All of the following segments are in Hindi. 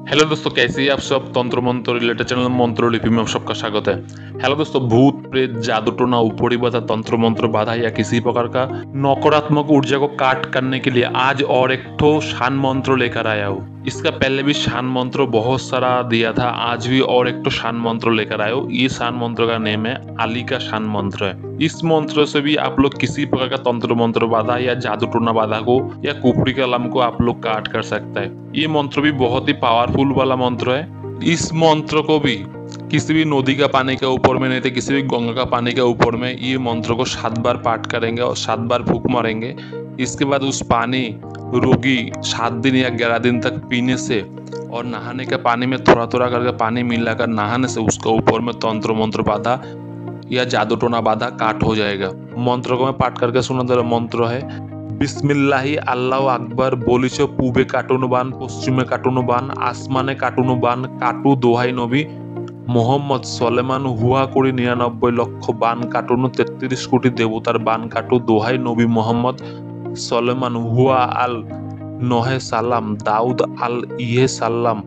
हेलो दोस्तों, कैसे हैं आप सब। तंत्र मंत्र रिलेटेड चैनल मंत्र लिपि में आप सबका स्वागत है। हेलो दोस्तों, भूत प्रेत जादू टोना ऊपरी बाधा तंत्र मंत्र बाधा या किसी प्रकार का नकारात्मक ऊर्जा को काट करने के लिए आज और एक ठो शान मंत्र लेकर आया हूँ। इसका पहले भी शान मंत्र बहुत सारा दिया था, आज भी और एक ठो शान मंत्र लेकर आया हूँ। ये शान मंत्र का नेम है आली का शान मंत्र है। इस मंत्र से भी आप लोग किसी प्रकार का तंत्र मंत्र बाधा या जादू टोना बाधा को या कुफरी कलम को आप लोग काट कर सकता है। ये मंत्र भी बहुत ही पावरफुल वाला मंत्र है। इस मंत्र को भी किसी भी नदी का पानी के ऊपर में नहीं तो किसी भी गंगा का पानी के ऊपर में ये मंत्र को 7 बार पाठ करेंगे और 7 बार फूंक मारेंगे। इसके बाद उस पानी रोगी 7 दिन या 11 दिन तक पीने से और नहाने के पानी में थोड़ा थोड़ा करके पानी मिलाकर नहाने से उसके ऊपर में तंत्र मंत्र बाधा या जादू टोना बाधा काट हो जाएगा। मंत्र को मैं पाठ करके सुना दे। मंत्र है बिस्मिल्लाहि আল্লাহু আকবার বলিছ পূবে কাটুনো বান পশ্চিমে কাটুনো বান আসমানে কাটুনো বান কাটু দোহাই নবী মোহাম্মদ সলেমান হুয়া করি 99 লক্ষ বান কাটুনো 33 কোটি দেবতার বান কাটু দোহাই নবী মোহাম্মদ সলেমান হুয়া আল নহে সালাম দাউদ আল ইহে সাল্লাম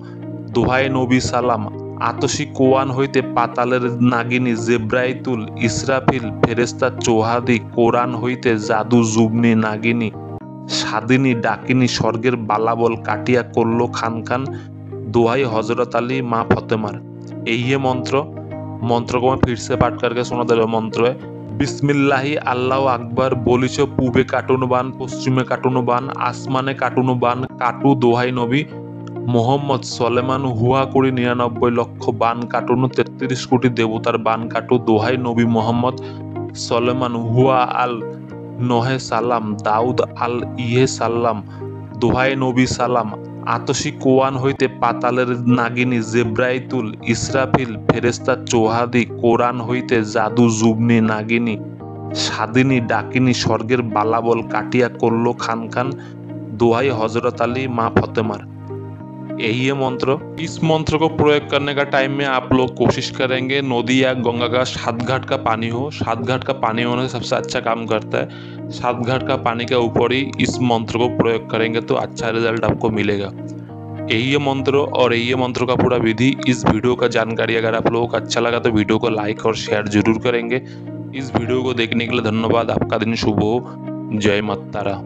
দোহাই নবী সালাম আতসী কোয়ান হইতে পাতালের নাগিনী জেব্রাইতুল ইসরাফিল ফেরেস্তা চৌহাদি কোরআন হইতে জাদু জুবনি নাগিনী সাদিনী ডাকিনী স্বর্গের বালাবল কাটিয়া করল খান খান দোহাই हजरत अली माँ फतेमार। यही है मंत्र को मैं फिर से पाठ करके सुना दे। मंत्र है बिस्मिल्लाहि আল্লাহু আকবার বলিছ পূবে কাটুনো বান পশ্চিমে কাটুনো বান আসমানে কাটুনো বান কাটু দোহাই নবী মোহাম্মদ সলেমান হুয়া করি 99 লক্ষ বান কাটুনো 33 কোটি দেবতার বান কাটু দোহাই নবী মোহাম্মদ সলেমান হুয়া আল নহে সালাম দাউদ আল ইহে সাল্লাম দোহাই নবী সালাম আতসী কোয়ান হইতে পাতালের নাগিনী জেব্রাইতুল ইসরাফিল ফেরেস্তা চৌহাদি কোরআন হইতে জাদু জুবনি নাগিনী সাদিনী ডাকিনী স্বর্গের বালাবল কাটিয়া করল খান খান দোহাই हजरत अली माँ फतेमार। यही है मंत्र। इस मंत्र को प्रयोग करने का टाइम में आप लोग कोशिश करेंगे नदी या गंगा का 7 घाट का पानी हो। 7 घाट का पानी होने से सबसे अच्छा काम करता है। 7 घाट का पानी के ऊपर ही इस मंत्र को प्रयोग करेंगे तो अच्छा रिजल्ट आपको मिलेगा। यही है मंत्र और यही है मंत्र का पूरा विधि। इस वीडियो का जानकारी अगर आप लोगों को अच्छा लगा तो वीडियो को लाइक और शेयर जरूर करेंगे। इस वीडियो को देखने के लिए धन्यवाद। आपका दिन शुभ हो। जय माता रा।